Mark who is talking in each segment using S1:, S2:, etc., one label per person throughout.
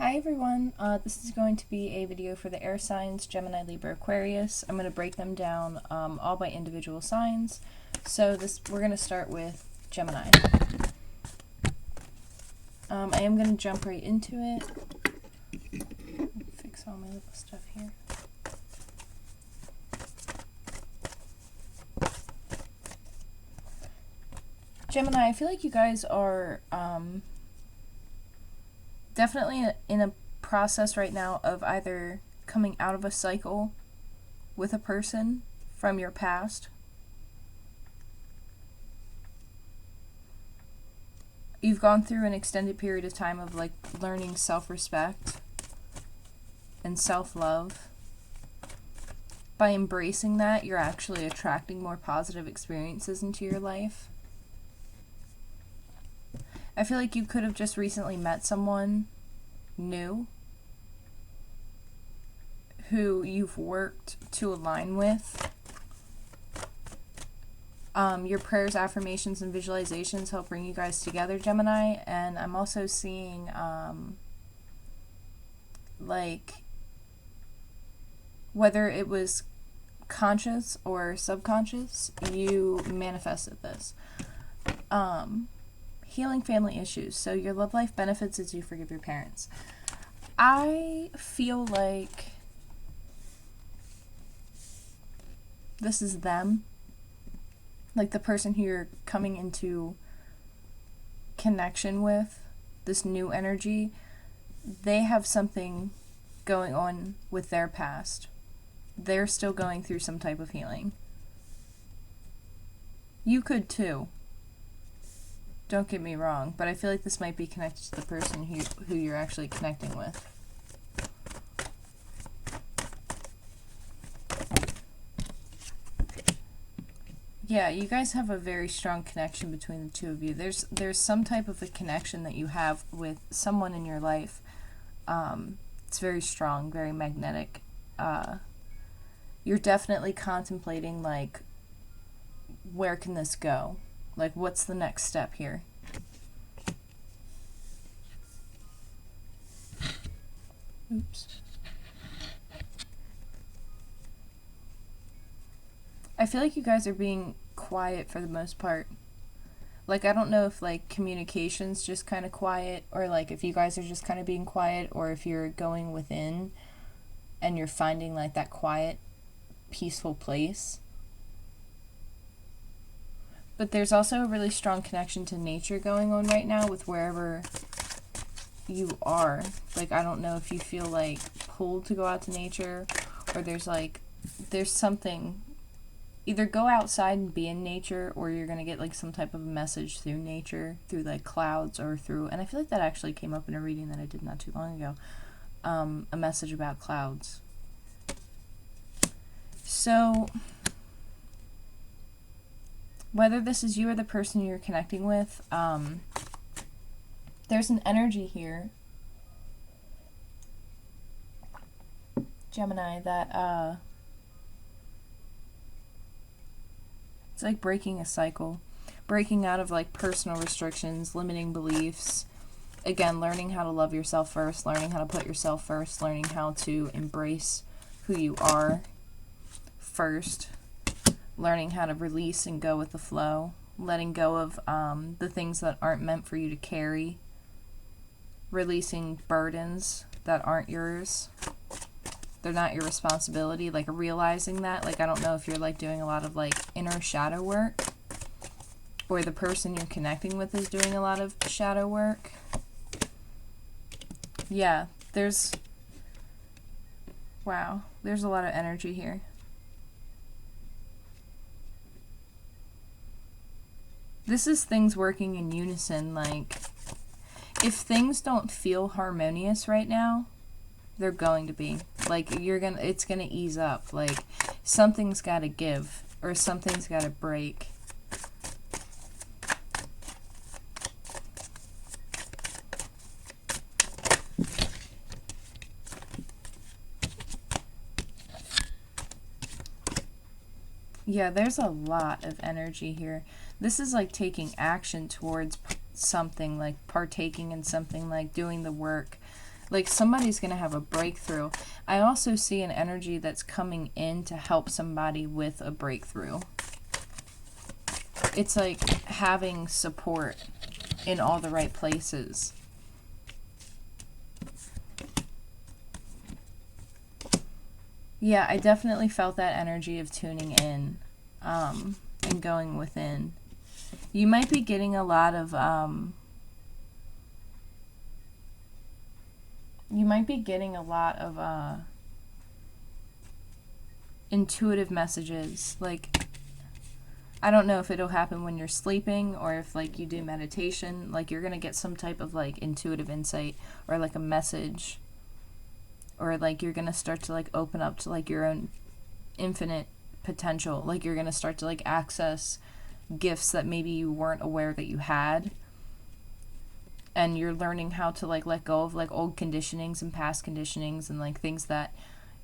S1: Hi everyone, this is going to be a video for the air signs, Gemini, Libra, Aquarius. I'm going to break them down all by individual signs. So we're going to start with Gemini. I am going to jump right into it. Fix all my little stuff here. Gemini, I feel like you guys are definitely in a process right now of either coming out of a cycle with a person from your past. You've gone through an extended period of time of like learning self-respect and self-love. By embracing that, you're actually attracting more positive experiences into your life. I feel like you could have just recently met someone new who you've worked to align with. Your prayers, affirmations, and visualizations help bring you guys together, Gemini. And I'm also seeing like whether it was conscious or subconscious, you manifested this. Healing family issues. So your love life benefits as you forgive your parents. I feel like this is them. Like the person who you're coming into connection with, this new energy, they have something going on with their past. They're still going through some type of healing. You could too. Don't get me wrong, but I feel like this might be connected to the person who you're actually connecting with. Yeah, you guys have a very strong connection between the two of you. There's some type of a connection that you have with someone in your life. It's very strong, very magnetic. You're definitely contemplating, like, where can this go? Like, what's the next step here? Oops. I feel like you guys are being quiet for the most part. Like, I don't know if, like, communication's just kind of quiet, or, like, if you guys are just kind of being quiet, or if you're going within and you're finding, like, that quiet, peaceful place. But there's also a really strong connection to nature going on right now with wherever you are. Like, I don't know if you feel, like, pulled to go out to nature, or there's something. Either go outside and be in nature, or you're going to get, like, some type of message through nature, through, like, clouds, or through, and I feel like that actually came up in a reading that I did not too long ago, a message about clouds. So whether this is you or the person you're connecting with, there's an energy here, Gemini, that it's like breaking a cycle, breaking out of like personal restrictions, limiting beliefs. Again, learning how to love yourself first, learning how to put yourself first, learning how to embrace who you are first, learning how to release and go with the flow, letting go of the things that aren't meant for you to carry, releasing burdens that aren't yours. They're not your responsibility, like realizing that. Like, I don't know if you're like doing a lot of like inner shadow work, or the person you're connecting with is doing a lot of shadow work. Yeah, there's a lot of energy here. This is things working in unison. Like, if things don't feel harmonious right now, they're going to be. Like, it's gonna ease up. Like, something's gotta give, or something's gotta break. Yeah, there's a lot of energy here. This is like taking action towards something, like partaking in something, like doing the work. Like somebody's going to have a breakthrough. I also see an energy that's coming in to help somebody with a breakthrough. It's like having support in all the right places. Yeah, I definitely felt that energy of tuning in and going within. You might be getting a lot of intuitive messages. Like, I don't know if it'll happen when you're sleeping or if like you do meditation. Like you're gonna get some type of like intuitive insight or like a message, or like you're gonna start to like open up to like your own infinite potential. Like you're gonna start to like access gifts that maybe you weren't aware that you had, and you're learning how to like let go of like old conditionings and past conditionings and like things that,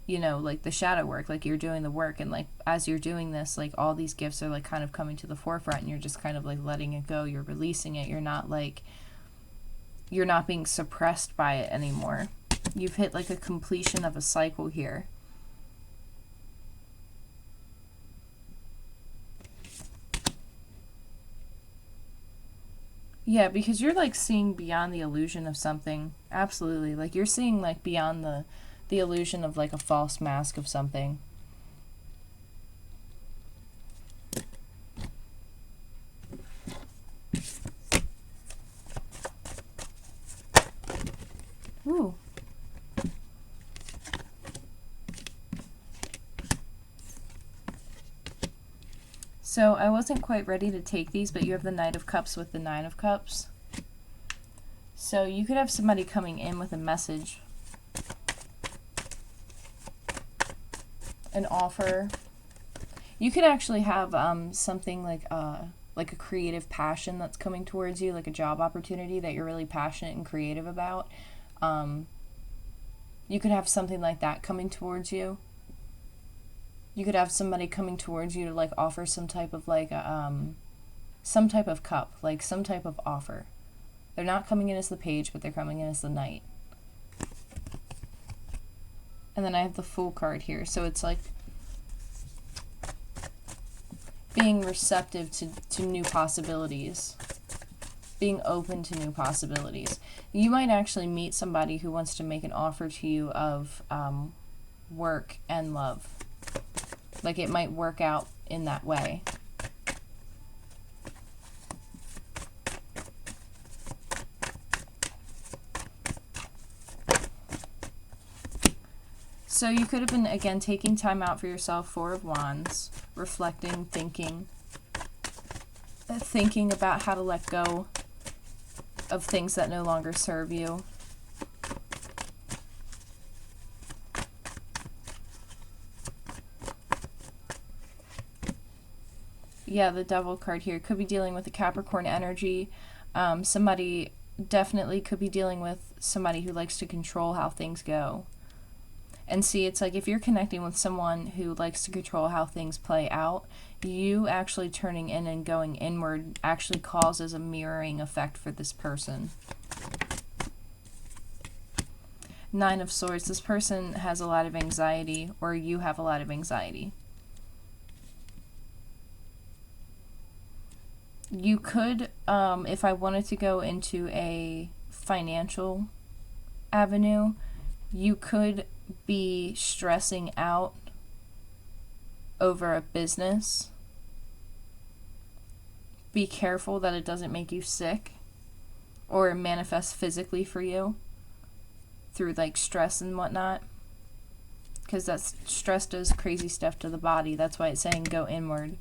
S1: you know, like the shadow work. Like you're doing the work, and like as you're doing this, like all these gifts are like kind of coming to the forefront, and you're just kind of like letting it go. You're releasing it. You're not being suppressed by it anymore. You've hit like a completion of a cycle here. Yeah, because you're like seeing beyond the illusion of something. Absolutely. Like you're seeing like beyond the illusion of like a false mask of something. Ooh. So I wasn't quite ready to take these, but you have the Knight of Cups with the Nine of Cups. So you could have somebody coming in with a message, an offer. You could actually have something like a creative passion that's coming towards you, like a job opportunity that you're really passionate and creative about. You could have something like that coming towards you. You could have somebody coming towards you to like offer some type of like some type of cup, like some type of offer. They're not coming in as the Page, but they're coming in as the Knight. And then I have the Fool card here, so it's like being receptive to new possibilities, being open to new possibilities. You might actually meet somebody who wants to make an offer to you of work and love. Like it might work out in that way. So you could have been, again, taking time out for yourself, Four of Wands, reflecting, thinking about how to let go of things that no longer serve you. Yeah, the Devil card here could be dealing with the Capricorn energy. Somebody definitely could be dealing with somebody who likes to control how things go. And see, it's like if you're connecting with someone who likes to control how things play out, you actually turning in and going inward actually causes a mirroring effect for this person. Nine of Swords. This person has a lot of anxiety, or you have a lot of anxiety. You could, if I wanted to go into a financial avenue, you could be stressing out over a business. Be careful that it doesn't make you sick or manifest physically for you through like stress and whatnot, because that stress does crazy stuff to the body. That's why it's saying go inward.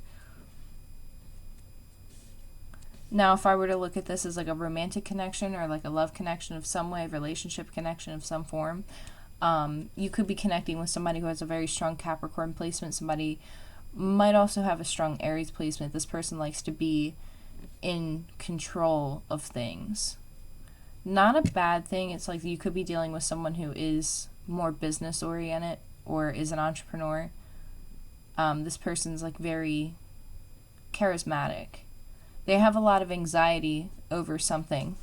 S1: Now, if I were to look at this as like a romantic connection or like a love connection of some way, relationship connection of some form, you could be connecting with somebody who has a very strong Capricorn placement. Somebody might also have a strong Aries placement. This person likes to be in control of things. Not a bad thing. It's like you could be dealing with someone who is more business oriented or is an entrepreneur. This person's like very charismatic. They have a lot of anxiety over something,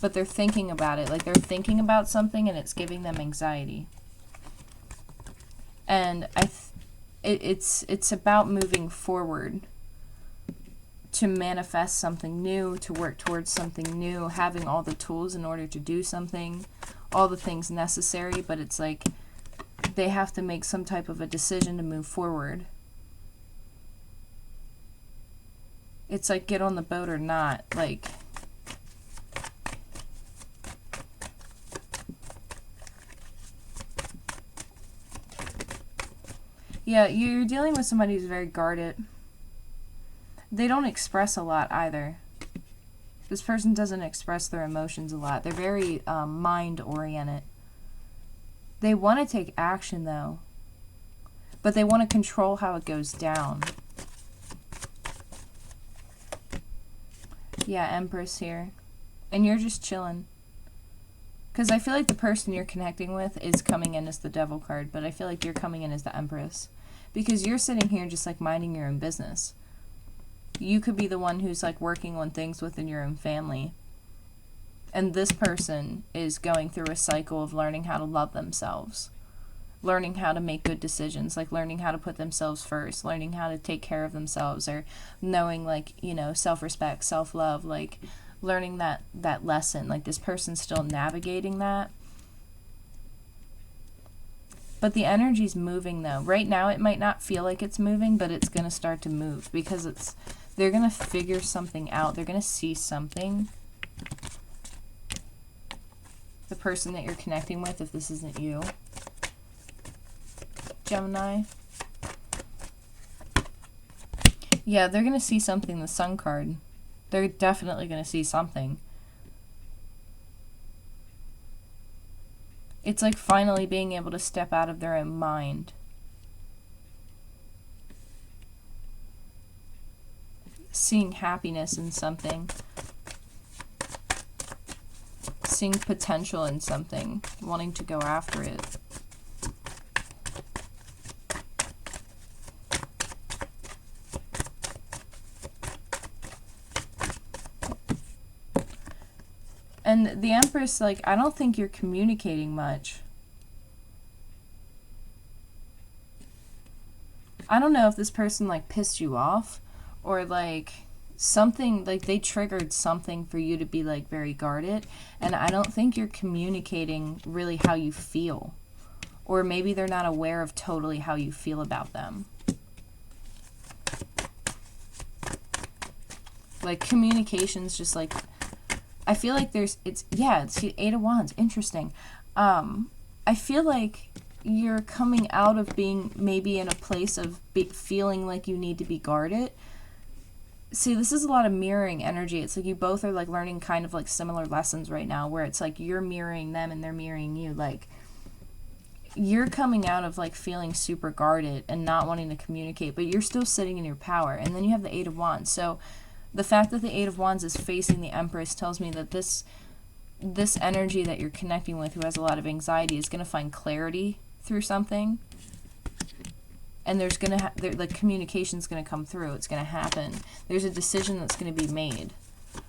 S1: but they're thinking about it. Like, they're thinking about something and it's giving them anxiety. And it's about moving forward to manifest something new, to work towards something new, having all the tools in order to do something, all the things necessary, but it's like they have to make some type of a decision to move forward. It's like, get on the boat or not. Like, yeah, you're dealing with somebody who's very guarded. They don't express a lot either. This person doesn't express their emotions a lot. They're very mind-oriented. They want to take action, though, but they want to control how it goes down. Yeah, Empress here. And you're just chilling. Because I feel like the person you're connecting with is coming in as the Devil card, but I feel like you're coming in as the Empress. Because you're sitting here just like minding your own business. You could be the one who's like working on things within your own family. And this person is going through a cycle of learning how to love themselves. Learning how to make good decisions, like learning how to put themselves first, learning how to take care of themselves, or knowing, like, you know, self-respect, self-love, like learning that lesson. Like, this person's still navigating that. But the energy's moving, though. Right now it might not feel like it's moving, but it's going to start to move, because they're going to figure something out. They're going to see something. The person that you're connecting with, if this isn't you, Gemini. Yeah, they're going to see something, the Sun card. They're definitely going to see something. It's like finally being able to step out of their own mind. Seeing happiness in something. Seeing potential in something. Wanting to go after it. And the Empress, like, I don't think you're communicating much. I don't know if this person, like, pissed you off, or, like, something, like, they triggered something for you to be, like, very guarded. And I don't think you're communicating really how you feel. Or maybe they're not aware of totally how you feel about them. Like, communication's just, like, I feel like it's the Eight of Wands. Interesting. I feel like you're coming out of being maybe in a place of feeling like you need to be guarded. See, this is a lot of mirroring energy. It's like you both are like learning kind of like similar lessons right now, where it's like you're mirroring them and they're mirroring you. Like, you're coming out of like feeling super guarded and not wanting to communicate, but you're still sitting in your power. And then you have the Eight of Wands. So the fact that the Eight of Wands is facing the Empress tells me that this energy that you're connecting with, who has a lot of anxiety, is going to find clarity through something. And there's going to like, communication's going to come through. It's going to happen. There's a decision that's going to be made.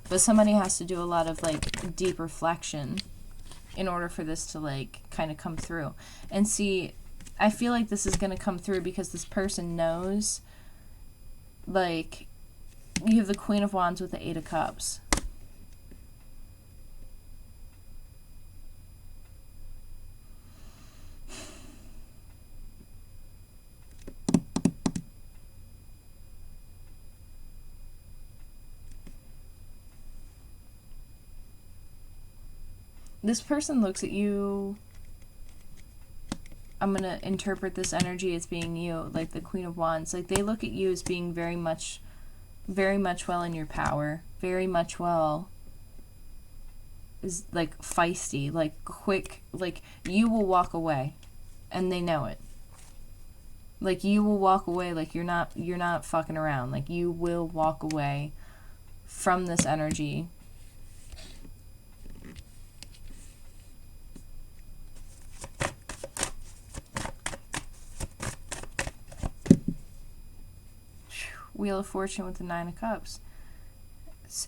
S1: But somebody has to do a lot of like deep reflection in order for this to like kind of come through. And see, I feel like this is going to come through because this person knows, like, you have the Queen of Wands with the Eight of Cups. This person looks at you. I'm going to interpret this energy as being you, like the Queen of Wands. Like, they look at you as being very much well in your power. Very much well is like feisty, like quick, like you will walk away. And they know it. Like, you will walk away, like you're not fucking around. Like, you will walk away from this energy. Wheel of Fortune with the Nine of Cups.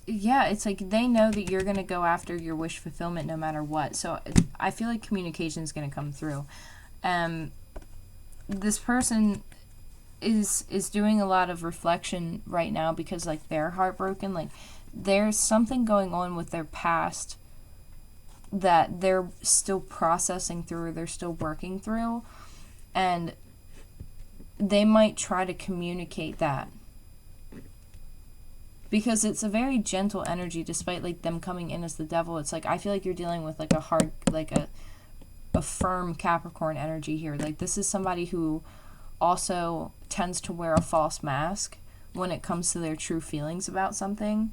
S1: Yeah, it's like they know that you're going to go after your wish fulfillment no matter what. So I feel like communication is going to come through. This person is doing a lot of reflection right now because like they're heartbroken. Like there's something going on with their past that they're still processing through, they're still working through, and they might try to communicate that. Because it's a very gentle energy, despite like them coming in as the devil. It's like I feel like you're dealing with like a hard, like a firm Capricorn energy here. Like this is somebody who also tends to wear a false mask when it comes to their true feelings about something.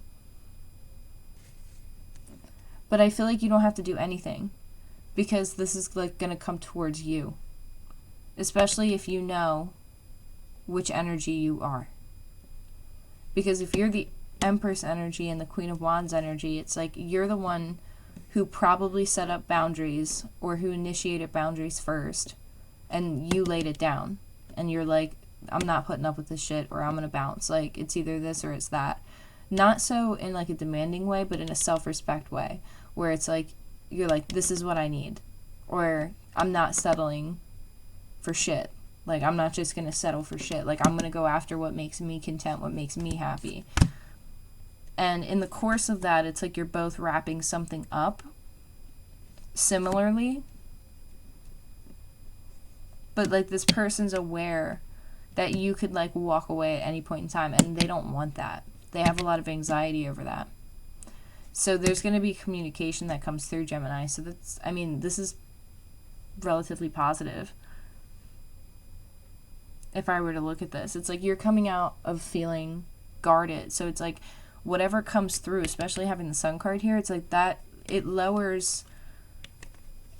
S1: But I feel like you don't have to do anything because this is like going to come towards you, especially if you know which energy you are. Because if you're the Empress energy and the Queen of Wands energy, it's like you're the one who probably set up boundaries or who initiated boundaries first, and you laid it down. And you're like, I'm not putting up with this shit, or I'm going to bounce. Like, it's either this or it's that. Not so in like a demanding way, but in a self-respect way, where it's like, you're like, this is what I need. Or I'm not settling for shit. Like, I'm not just going to settle for shit. Like, I'm going to go after what makes me content, what makes me happy. And in the course of that, it's like you're both wrapping something up similarly. But, like, this person's aware that you could, like, walk away at any point in time. And they don't want that. They have a lot of anxiety over that. So there's going to be communication that comes through, Gemini. So that's, I mean, this is relatively positive. If I were to look at this, it's like you're coming out of feeling guarded. So it's like whatever comes through, especially having the Sun card here, it's like that, it lowers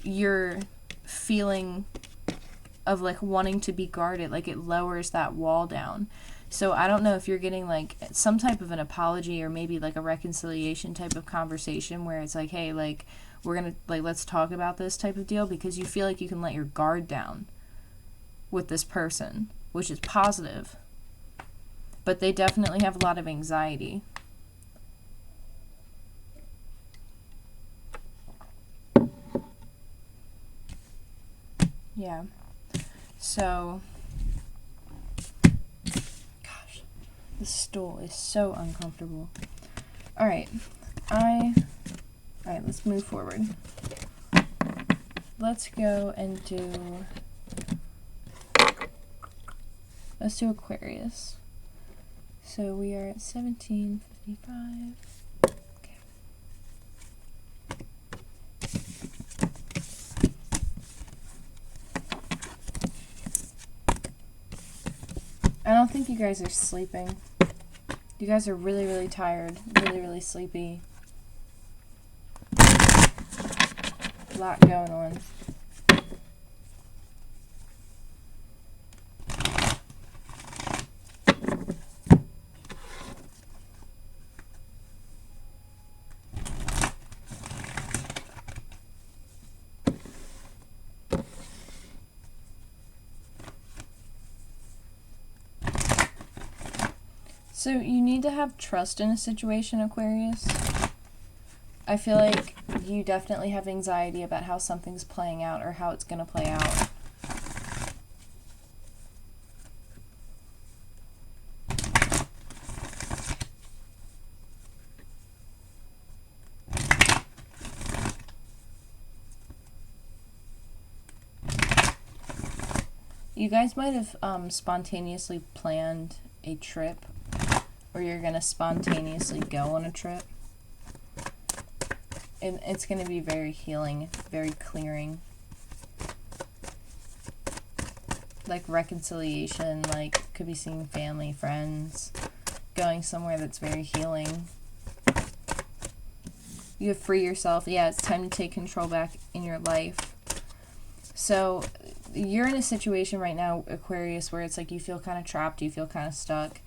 S1: your feeling of like wanting to be guarded. Like it lowers that wall down. So I don't know if you're getting like some type of an apology or maybe like a reconciliation type of conversation where it's like, hey, like we're going to like, let's talk about this type of deal, because you feel like you can let your guard down with this person, which is positive. But they definitely have a lot of anxiety. Yeah. So, gosh, this stool is so uncomfortable. Alright, let's move forward. Let's go and let's do Aquarius. So we are at 17:55. Okay. I don't think you guys are sleeping. You guys are really, really tired. Really, really sleepy. A lot going on. So you need to have trust in a situation, Aquarius. I feel like you definitely have anxiety about how something's playing out or how it's going to play out. You guys might have spontaneously planned a trip, or you're going to spontaneously go on a trip. It's going to be very healing, very clearing. Like reconciliation, like could be seeing family, friends, going somewhere that's very healing. You have free yourself. Yeah, it's time to take control back in your life. So you're in a situation right now, Aquarius, where it's like you feel kind of trapped, you feel kind of stuck,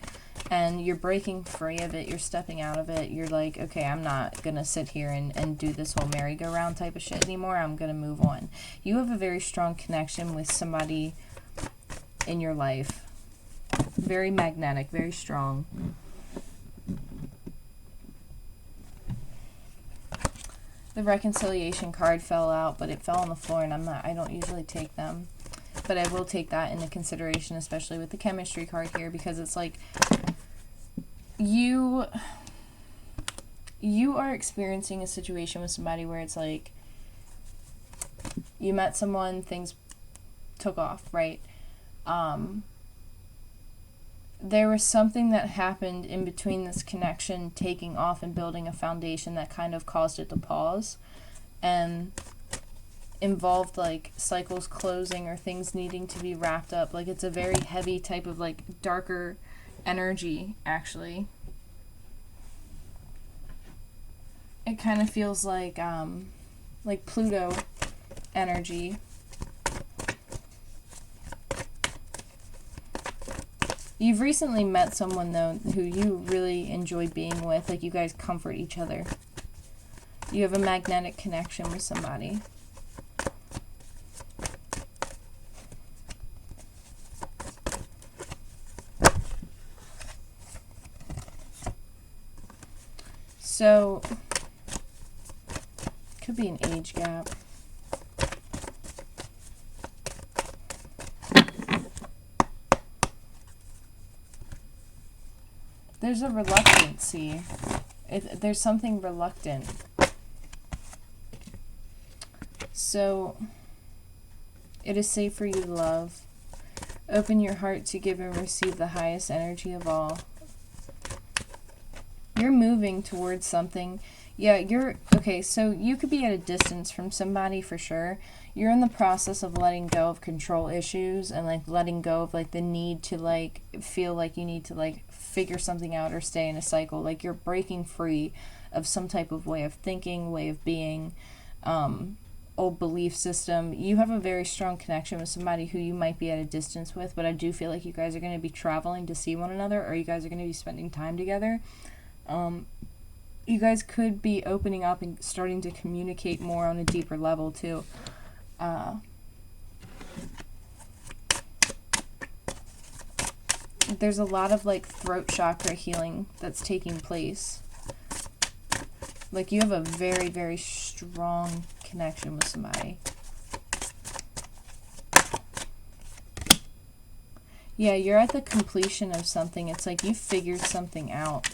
S1: and you're breaking free of it, you're stepping out of it. You're like, okay, I'm not going to sit here and do this whole merry-go-round type of shit anymore. I'm going to move on. You have a very strong connection with somebody in your life. Very magnetic, very strong. The reconciliation card fell out, but it fell on the floor, and I don't usually take them. But I will take that into consideration, especially with the chemistry card here, because it's like you are experiencing a situation with somebody where it's like you met someone, things took off, right? There was something that happened in between this connection taking off and building a foundation that kind of caused it to pause, and involved like cycles closing or things needing to be wrapped up. Like it's a very heavy type of like darker energy, actually. It kind of feels like Pluto energy. You've recently met someone, though, who you really enjoy being with. Like, you guys comfort each other. You have a magnetic connection with somebody. So, could be an age gap. There's a reluctancy. There's something reluctant. So, it is safe for you to love. Open your heart to give and receive the highest energy of all. You're moving towards something. Yeah, okay, so you could be at a distance from somebody for sure. You're in the process of letting go of control issues and like letting go of like the need to like feel like you need to like figure something out or stay in a cycle. Like you're breaking free of some type of way of thinking, way of being, old belief system. You have a very strong connection with somebody who you might be at a distance with, but I do feel like you guys are going to be traveling to see one another, or you guys are going to be spending time together. You guys could be opening up and starting to communicate more on a deeper level too. There's a lot of like throat chakra healing that's taking place. Like you have a very, very strong connection with somebody. Yeah, you're at the completion of something. It's like you figured something out.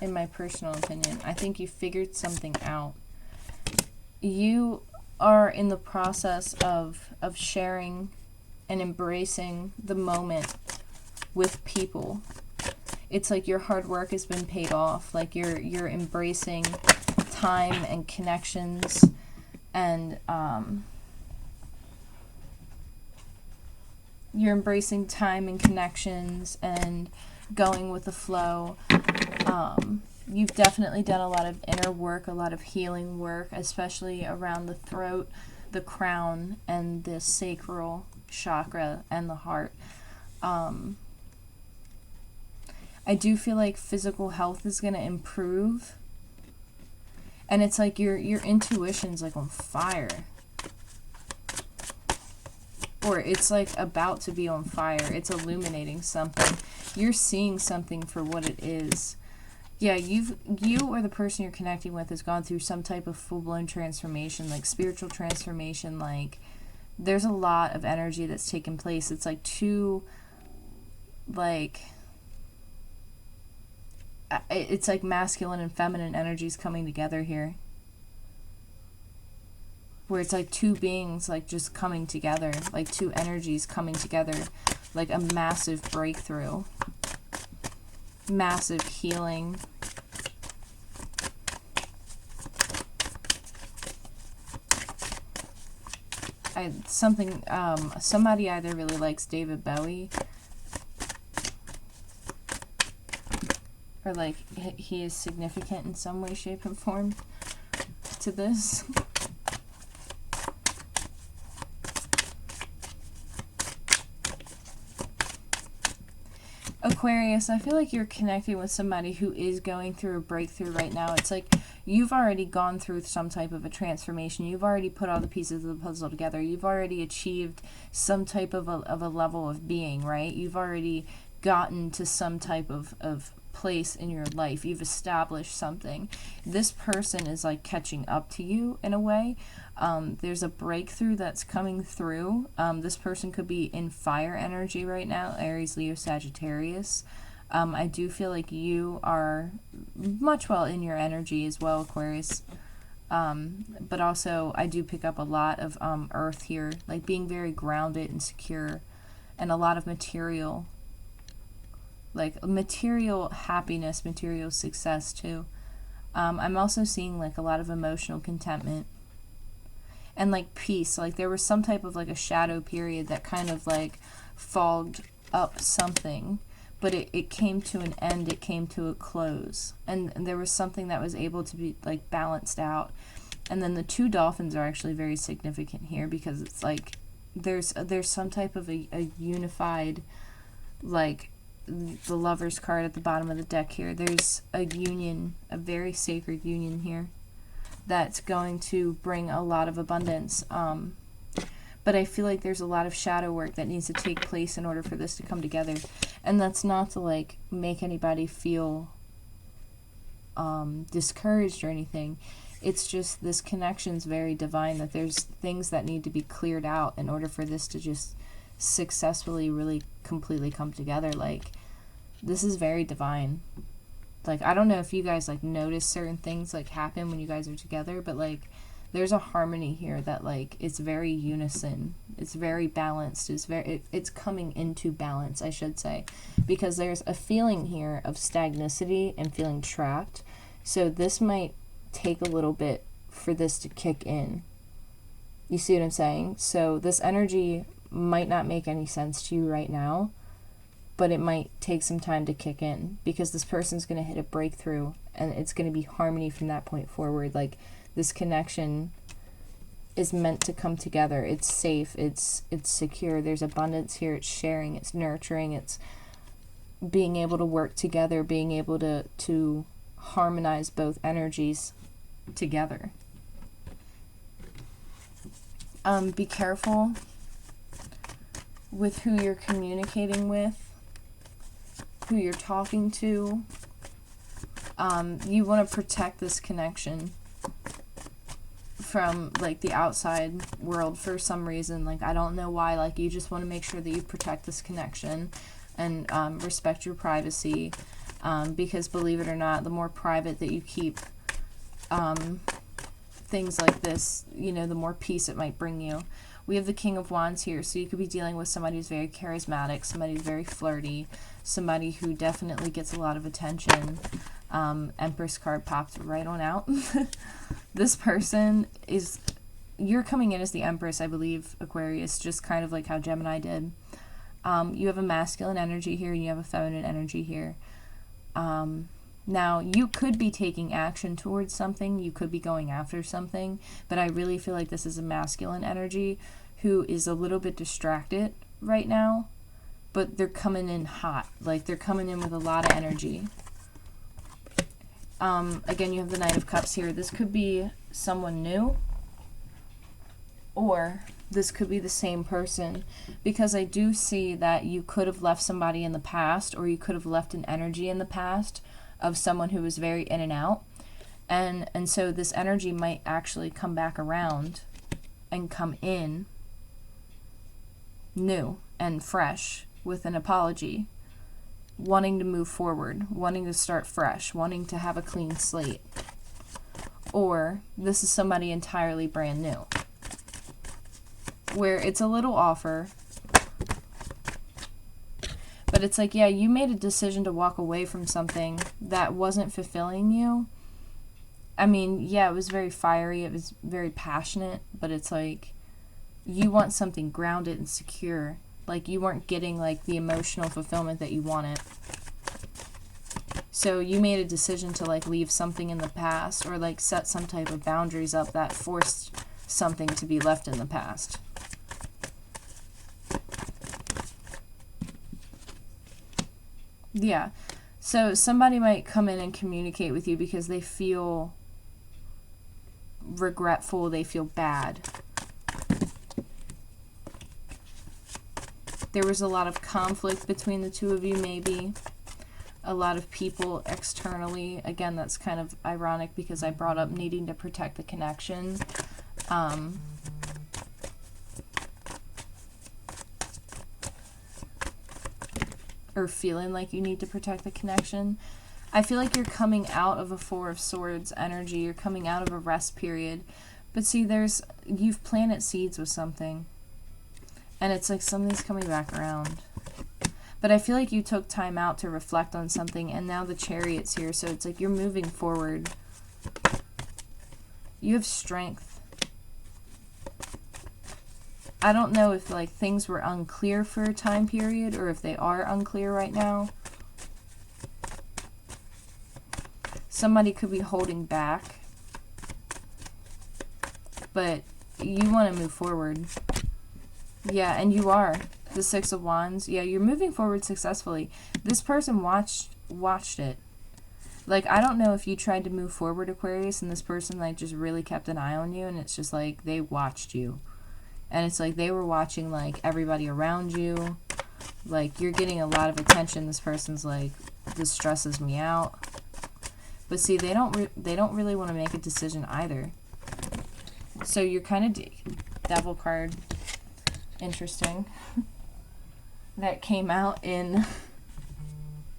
S1: In my personal opinion, I think you figured something out. You are in the process of sharing and embracing the moment with people. It's like your hard work has been paid off. Like you're embracing time and connections, and you're embracing time and connections and going with the flow. You've definitely done a lot of inner work, a lot of healing work, especially around the throat, the crown, and the sacral chakra and the heart. I do feel like physical health is going to improve. And it's like your intuition's like on fire. Or it's like about to be on fire. It's illuminating something. You're seeing something for what it is. Yeah, you or the person you're connecting with has gone through some type of full-blown transformation, like spiritual transformation. Like, there's a lot of energy that's taken place. It's like two, like, it's like masculine and feminine energies coming together here. Where it's like two beings, like, just coming together. Like, two energies coming together. Like, a massive breakthrough. Massive healing. Somebody either really likes David Bowie, or like he is significant in some way, shape, and form to this. Aquarius, I feel like you're connecting with somebody who is going through a breakthrough right now. It's like you've already gone through some type of a transformation. You've already put all the pieces of the puzzle together. You've already achieved some type of a level of being, right? You've already gotten to some type of place in your life. You've established something. This person is like catching up to you in a way. There's a breakthrough that's coming through. This person could be in fire energy right now, Aries, Leo, Sagittarius. I do feel like you are much well in your energy as well, Aquarius. But also I do pick up a lot of earth here, like being very grounded and secure, and a lot of material, like material happiness, material success too. I'm also seeing like a lot of emotional contentment and like peace. Like there was some type of like a shadow period that kind of like fogged up something, but it came to an end, it came to a close, and there was something that was able to be like balanced out. And then the 2 dolphins are actually very significant here, because it's like there's some type of a unified, like the Lover's card at the bottom of the deck here. There's a union, a very sacred union here that's going to bring a lot of abundance. But I feel like there's a lot of shadow work that needs to take place in order for this to come together. And that's not to like make anybody feel discouraged or anything. It's just this connection's very divine, that there's things that need to be cleared out in order for this to just successfully really completely come together. Like this is very divine. Like I don't know if you guys like notice certain things like happen when you guys are together, but like there's a harmony here that like it's very unison, it's very balanced, it's coming into balance, I should say, because there's a feeling here of stagnicity and feeling trapped. So this might take a little bit for this to kick in. You see what I'm saying? So this energy might not make any sense to you right now, but it might take some time to kick in, because this person's going to hit a breakthrough and it's going to be harmony from that point forward. Like this connection is meant to come together. It's safe, it's secure, there's abundance here, it's sharing, it's nurturing, it's being able to work together, being able to harmonize both energies together. Be careful with who you're communicating with, who you're talking to. You want to protect this connection from like the outside world for some reason. Like I don't know why. Like you just want to make sure that you protect this connection and respect your privacy, because believe it or not, the more private that you keep things like this, you know, the more peace it might bring you. We have the King of Wands here, so you could be dealing with somebody who's very charismatic, somebody who's very flirty, somebody who definitely gets a lot of attention. Empress card popped right on out. This person is, you're coming in as the Empress, I believe, Aquarius, just kind of like how Gemini did. You have a masculine energy here and you have a feminine energy here. Now, you could be taking action towards something, you could be going after something, but I really feel like this is a masculine energy who is a little bit distracted right now, but they're coming in hot. Like, they're coming in with a lot of energy. Again, you have the Knight of Cups here. This could be someone new, or this could be the same person, because I do see that you could have left somebody in the past, or you could have left an energy in the past of someone who was very in and out, and so this energy might actually come back around and come in new and fresh with an apology, wanting to move forward, wanting to start fresh, wanting to have a clean slate. Or this is somebody entirely brand new, where it's a little offer, but it's like, yeah, you made a decision to walk away from something that wasn't fulfilling you. I mean, yeah, it was very fiery, it was very passionate, but it's like, you want something grounded and secure. Like, you weren't getting, like, the emotional fulfillment that you wanted. So you made a decision to, like, leave something in the past, or, like, set some type of boundaries up that forced something to be left in the past. Yeah, so somebody might come in and communicate with you because they feel regretful, they feel bad. There was a lot of conflict between the two of you, maybe. a lot of people externally. Again, that's kind of ironic because I brought up needing to protect the connection. Or feeling like you need to protect the connection. I feel like you're coming out of a Four of Swords energy. You're coming out of a rest period. But see, you've planted seeds with something. And it's like something's coming back around. But I feel like you took time out to reflect on something, and now the Chariot's here, so it's like you're moving forward. You have strength. I don't know if like things were unclear for a time period, or if they are unclear right now. Somebody could be holding back, but you want to move forward. Yeah, and you are. The Six of Wands. Yeah, you're moving forward successfully. This person watched it. Like, I don't know if you tried to move forward, Aquarius, and this person like just really kept an eye on you, and it's just like they watched you. And it's like they were watching like everybody around you. Like, you're getting a lot of attention. This person's like, this stresses me out. But see, they don't really want to make a decision either. So you're kind of Devil card. Interesting. That came out in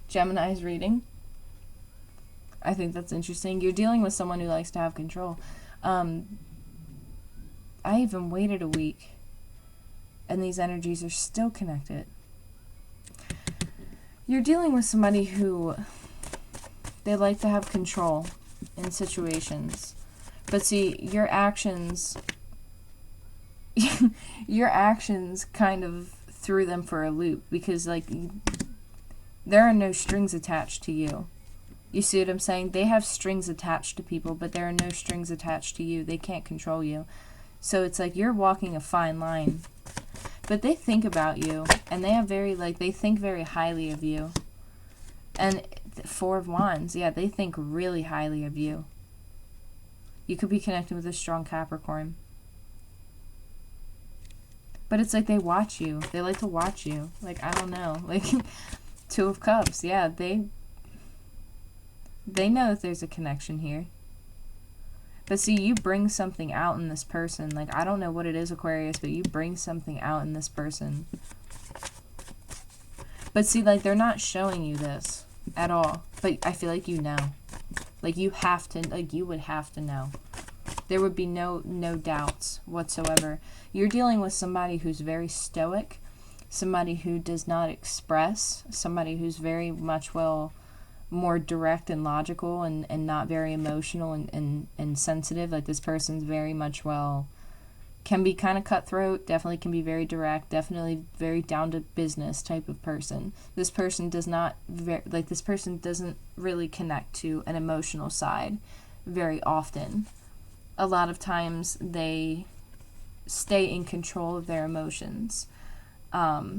S1: Gemini's reading. I think that's interesting. You're dealing with someone who likes to have control. I even waited a week, and these energies are still connected. You're dealing with somebody who they like to have control in situations. But see, your actions kind of threw them for a loop, because like there are no strings attached to you. You see what I'm saying? They have strings attached to people, but there are no strings attached to you. They can't control you. So it's like you're walking a fine line. But they think about you, and they have they think very highly of you. And Four of Wands, yeah, they think really highly of you. You could be connected with a strong Capricorn. But it's like they watch you. They like to watch you. Like, I don't know. Like, Two of Cups. Yeah, they know that there's a connection here. But see, you bring something out in this person. Like, I don't know what it is, Aquarius, but you bring something out in this person. But see, like, they're not showing you this at all. But I feel like you know. Like, you have to, like, you would have to know. There would be no doubts whatsoever. You're dealing with somebody who's very stoic, somebody who does not express, somebody who's very much, more direct and logical and not very emotional and sensitive. Like, this person's very much, can be kind of cutthroat, definitely can be very direct, definitely very down to business type of person. This person this person doesn't really connect to an emotional side very often. A lot of times they stay in control of their emotions. But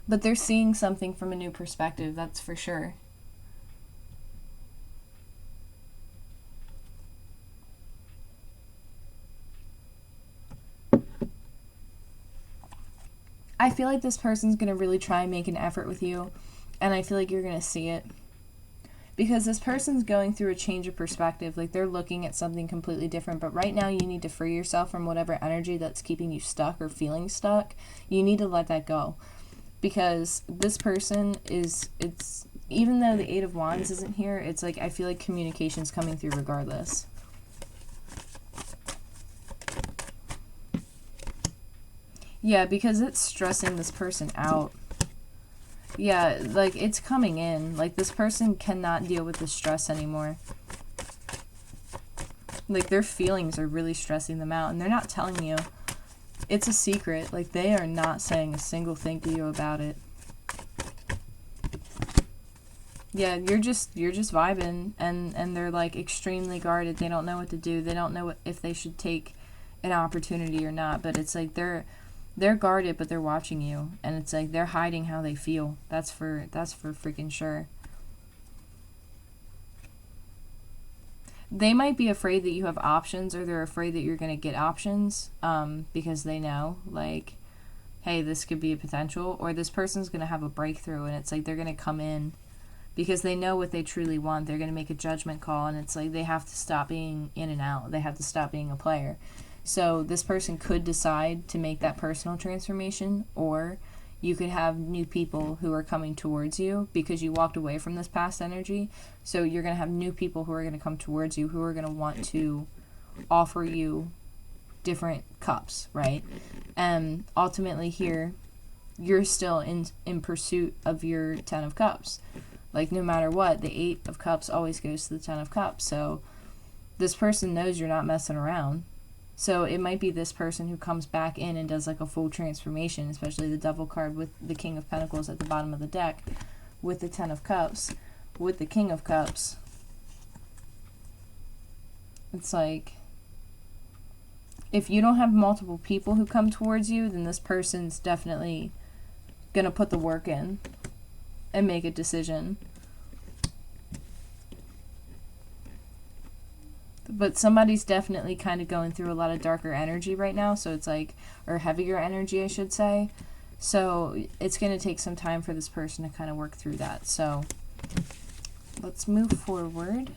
S1: they're seeing something from a new perspective, that's for sure. I feel like this person's going to really try and make an effort with you, and I feel like you're going to see it. Because this person's going through a change of perspective. Like, they're looking at something completely different. But right now, you need to free yourself from whatever energy that's keeping you stuck or feeling stuck. You need to let that go. Because this person even though the Eight of Wands isn't here, it's like, I feel like communication's coming through regardless. Yeah, because it's stressing this person out. Yeah, like, it's coming in. Like, this person cannot deal with the stress anymore. Like, their feelings are really stressing them out, and they're not telling you. It's a secret. Like, they are not saying a single thing to you about it. Yeah, you're just vibing, and they're, like, extremely guarded. They don't know what to do. They don't know if they should take an opportunity or not, but it's like they're guarded, but they're watching you, and it's like they're hiding how they feel. That's for freaking sure. They might be afraid that you have options, or they're afraid that you're going to get options, because they know, like, hey, this could be a potential, or this person's going to have a breakthrough, and it's like they're going to come in because they know what they truly want. They're going to make a judgment call, and it's like they have to stop being in and out. They have to stop being a player. So this person could decide to make that personal transformation, or you could have new people who are coming towards you because you walked away from this past energy. So you're going to have new people who are going to come towards you, who are going to want to offer you different cups, right? And ultimately here, you're still in pursuit of your 10 of cups. Like, no matter what, the 8 of cups always goes to the 10 of cups. So this person knows you're not messing around. So it might be this person who comes back in and does like a full transformation, especially the Devil card with the King of Pentacles at the bottom of the deck, with the 10 of Cups, with the King of Cups. It's like, if you don't have multiple people who come towards you, then this person's definitely gonna put the work in and make a decision. But somebody's definitely kind of going through a lot of darker energy right now. So it's like, or heavier energy, I should say. So it's going to take some time for this person to kind of work through that. So let's move forward.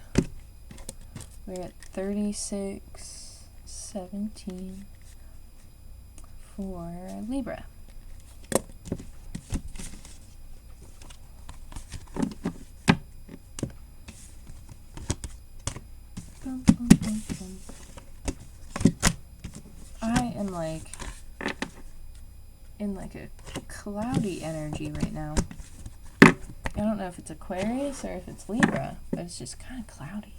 S1: We're at 36:17 for Libra. I am like in like a cloudy energy right now. I don't know if it's Aquarius or if it's Libra, but it's just kind of cloudy.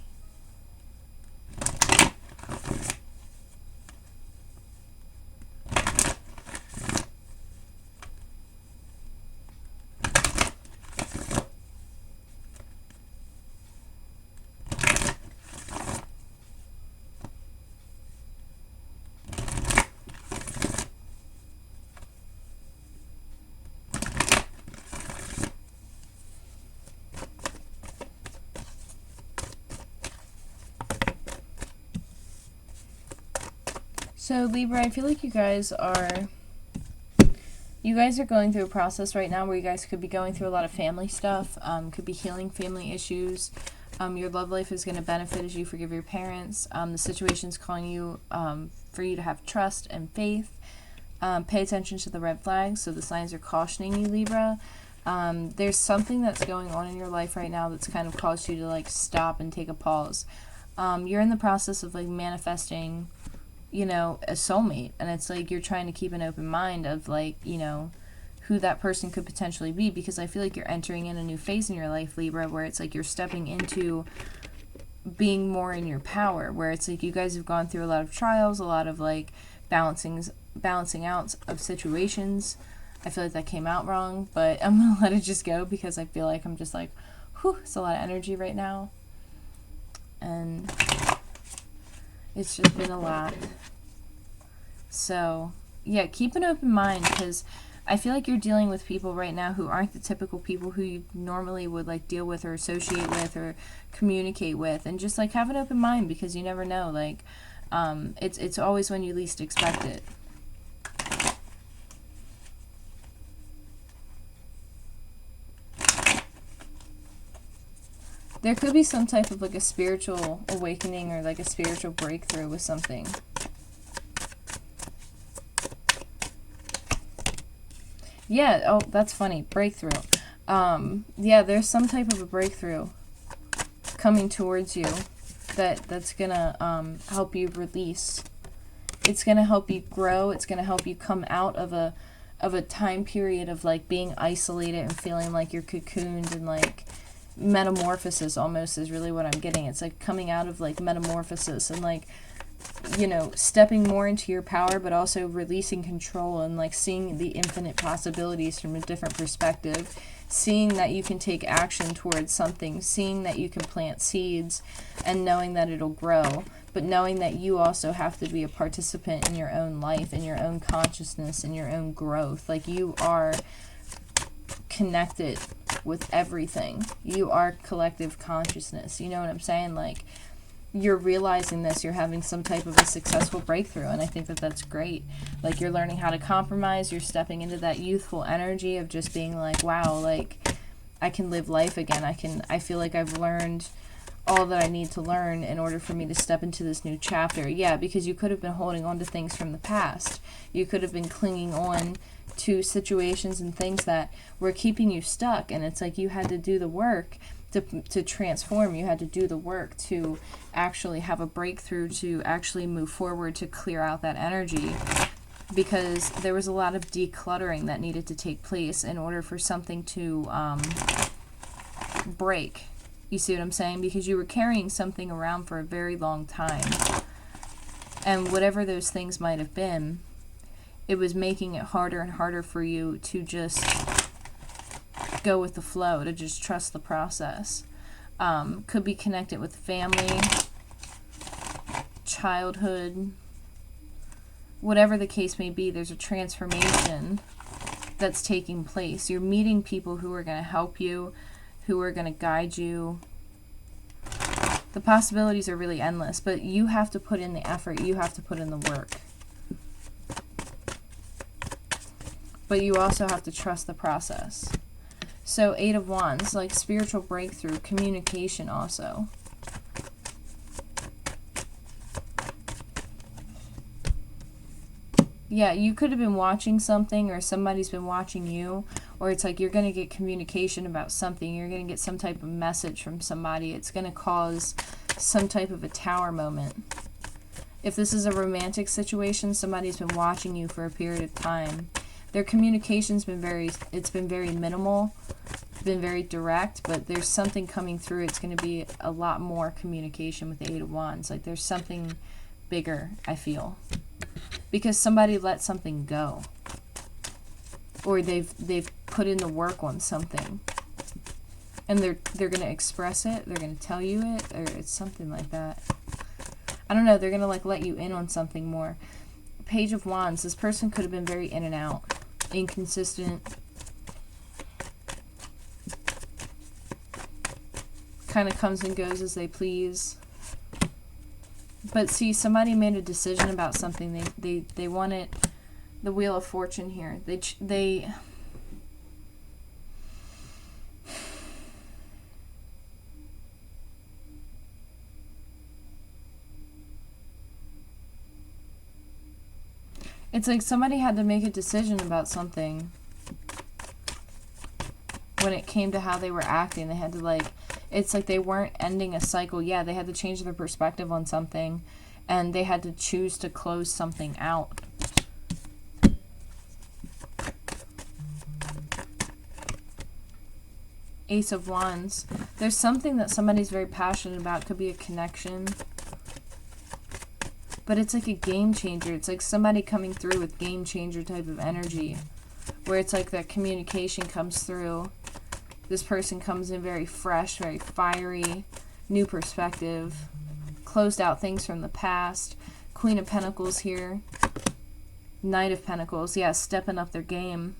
S1: So Libra, I feel like you guys are going through a process right now where you guys could be going through a lot of family stuff, could be healing family issues. Your love life is going to benefit as you forgive your parents. The situation's calling you for you to have trust and faith. Pay attention to the red flags. So the signs are cautioning you, Libra. There's something that's going on in your life right now that's kind of caused you to like stop and take a pause. You're in the process of like manifesting, you know, a soulmate, and it's like you're trying to keep an open mind of like, you know, who that person could potentially be, because I feel like you're entering in a new phase in your life, Libra, where it's like you're stepping into being more in your power, where it's like you guys have gone through a lot of trials, a lot of like balancing out of situations. I feel like that came out wrong, but I'm gonna let it just go because I feel like I'm just like, whew, it's a lot of energy right now, and it's just been a lot. So yeah, keep an open mind, because I feel like you're dealing with people right now who aren't the typical people who you normally would like deal with or associate with or communicate with, and just like have an open mind, because you never know, like it's always when you least expect it. There could be some type of like a spiritual awakening or like a spiritual breakthrough with something. Yeah, oh, that's funny. Breakthrough. Yeah, there's some type of a breakthrough coming towards you that's gonna help you release. It's gonna help you grow. It's gonna help you come out of a time period of like being isolated and feeling like you're cocooned, and like metamorphosis almost is really what I'm getting. It's like coming out of like metamorphosis and like, you know, stepping more into your power, but also releasing control and like seeing the infinite possibilities from a different perspective, seeing that you can take action towards something, seeing that you can plant seeds and knowing that it'll grow, but knowing that you also have to be a participant in your own life, in your own consciousness, in your own growth. Like, you are connected with everything. You are collective consciousness. You know what I'm saying? Like, you're realizing this, you're having some type of a successful breakthrough, and I think that that's great. Like, you're learning how to compromise, you're stepping into that youthful energy of just being like, wow, like, I can live life again. I feel like I've learned all that I need to learn in order for me to step into this new chapter. Yeah, because you could have been holding on to things from the past. You could have been clinging on to situations and things that were keeping you stuck, and it's like you had to do the work to transform. You had to do the work to actually have a breakthrough, to actually move forward, to clear out that energy, because there was a lot of decluttering that needed to take place in order for something to break. You see what I'm saying? Because you were carrying something around for a very long time, and whatever those things might have been, it was making it harder and harder for you to just go with the flow, to just trust the process. Could be connected with family, childhood, whatever the case may be. There's a transformation that's taking place. You're meeting people who are going to help you, who are going to guide you. The possibilities are really endless, but you have to put in the effort. You have to put in the work. But you also have to trust the process. So 8 of Wands, like spiritual breakthrough, communication also. Yeah, you could have been watching something, or somebody's been watching you, or it's like you're going to get communication about something. You're going to get some type of message from somebody. It's going to cause some type of a tower moment. If this is a romantic situation, somebody's been watching you for a period of time. Their communication's been very minimal, been very direct, but there's something coming through. It's going to be a lot more communication with the 8 of Wands. Like, there's something bigger, I feel. Because somebody let something go. Or they've put in the work on something. And they're going to express it, they're going to tell you it, or it's something like that. I don't know, they're going to like let you in on something more. Page of Wands, this person could have been very in and out, inconsistent, kind of comes and goes as they please. But see, somebody made a decision about something. They wanted the Wheel of Fortune here. It's like somebody had to make a decision about something when it came to how they were acting. They had to, like, it's like they weren't ending a cycle. Yeah, they had to change their perspective on something, and they had to choose to close something out. Ace of Wands. There's something that somebody's very passionate about. Could be a connection. But it's like a game changer. It's like somebody coming through with game changer type of energy, where it's like that communication comes through. This person comes in very fresh, very fiery, new perspective, closed out things from the past. Queen of Pentacles here. Knight of Pentacles. Yeah, stepping up their game.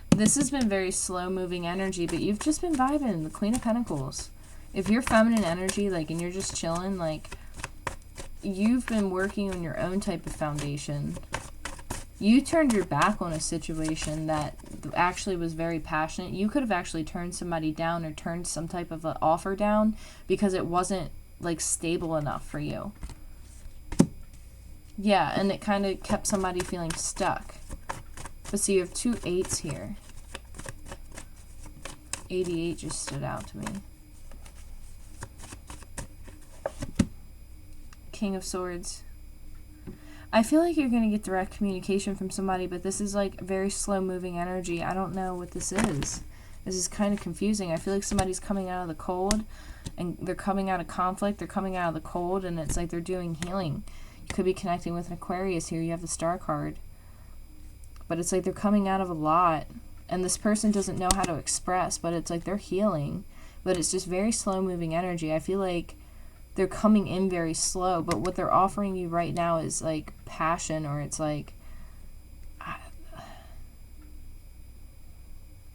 S1: This has been very slow-moving energy, but you've just been vibing. The Queen of Pentacles. If you're feminine energy, like, and you're just chilling, like, you've been working on your own type of foundation. You turned your back on a situation that actually was very passionate. You could have actually turned somebody down or turned some type of an offer down because it wasn't, like, stable enough for you. Yeah, and it kind of kept somebody feeling stuck. But see, you have 2 8s here. 88 just stood out to me. King of Swords. I feel like you're going to get direct communication from somebody, but this is like very slow-moving energy. I don't know what this is. This is kind of confusing. I feel like somebody's coming out of the cold, and they're coming out of conflict. They're coming out of the cold, and it's like they're doing healing. You could be connecting with an Aquarius here. You have the Star card. But it's like they're coming out of a lot, and this person doesn't know how to express, but it's like they're healing. But it's just very slow-moving energy. I feel like they're coming in very slow, but what they're offering you right now is like passion, or it's like,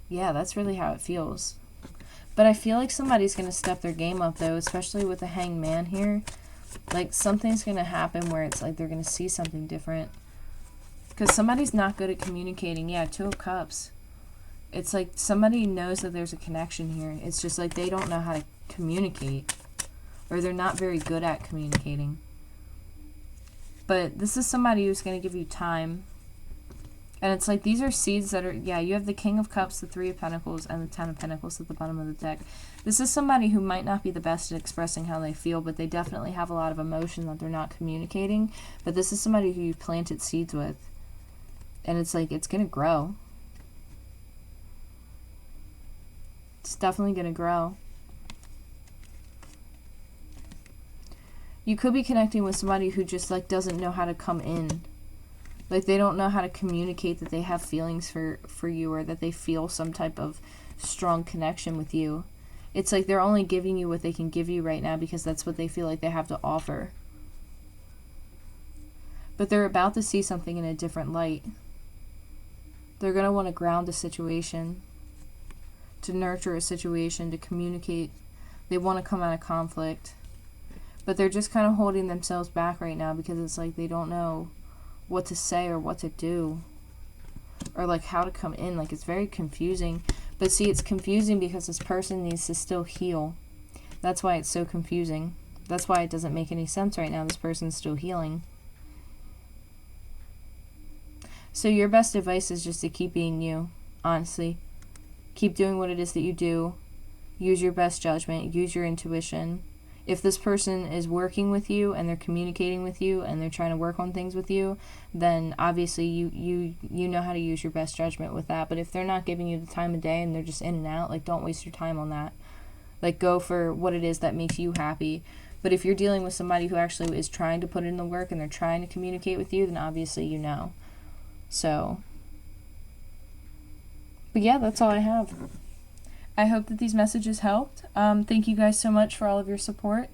S1: yeah, that's really how it feels. But I feel like somebody's going to step their game up, though, especially with the Hanged Man here. Like, something's going to happen where it's like they're going to see something different. Because somebody's not good at communicating. Yeah, Two of Cups. It's like somebody knows that there's a connection here. It's just like they don't know how to communicate. Or they're not very good at communicating. But this is somebody who's going to give you time. And it's like these are seeds that are, yeah, you have the King of Cups, the Three of Pentacles, and the Ten of Pentacles at the bottom of the deck. This is somebody who might not be the best at expressing how they feel, but they definitely have a lot of emotion that they're not communicating. But this is somebody who you planted seeds with. And it's like, it's going to grow. It's definitely going to grow. You could be connecting with somebody who just like doesn't know how to come in. Like they don't know how to communicate that they have feelings for you, or that they feel some type of strong connection with you. It's like they're only giving you what they can give you right now because that's what they feel like they have to offer. But they're about to see something in a different light. They're going to want to ground a situation, to nurture a situation, to communicate. They want to come out of conflict. But they're just kind of holding themselves back right now because it's like they don't know what to say or what to do, or like how to come in. Like it's very confusing. But see, it's confusing because this person needs to still heal. That's why it's so confusing. That's why it doesn't make any sense right now. This person's still healing. So your best advice is just to keep being you, honestly. Keep doing what it is that you do. Use your best judgment. Use your intuition. If this person is working with you and they're communicating with you and they're trying to work on things with you, then obviously you know how to use your best judgment with that. But if they're not giving you the time of day and they're just in and out, like don't waste your time on that. Like go for what it is that makes you happy. But if you're dealing with somebody who actually is trying to put in the work and they're trying to communicate with you, then obviously you know. So, but yeah, that's all I have. I hope that these messages helped. Thank you guys so much for all of your support.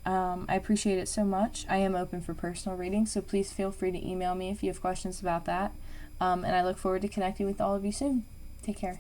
S1: I appreciate it so much. I am open for personal readings, so please feel free to email me if you have questions about that. And I look forward to connecting with all of you soon. Take care.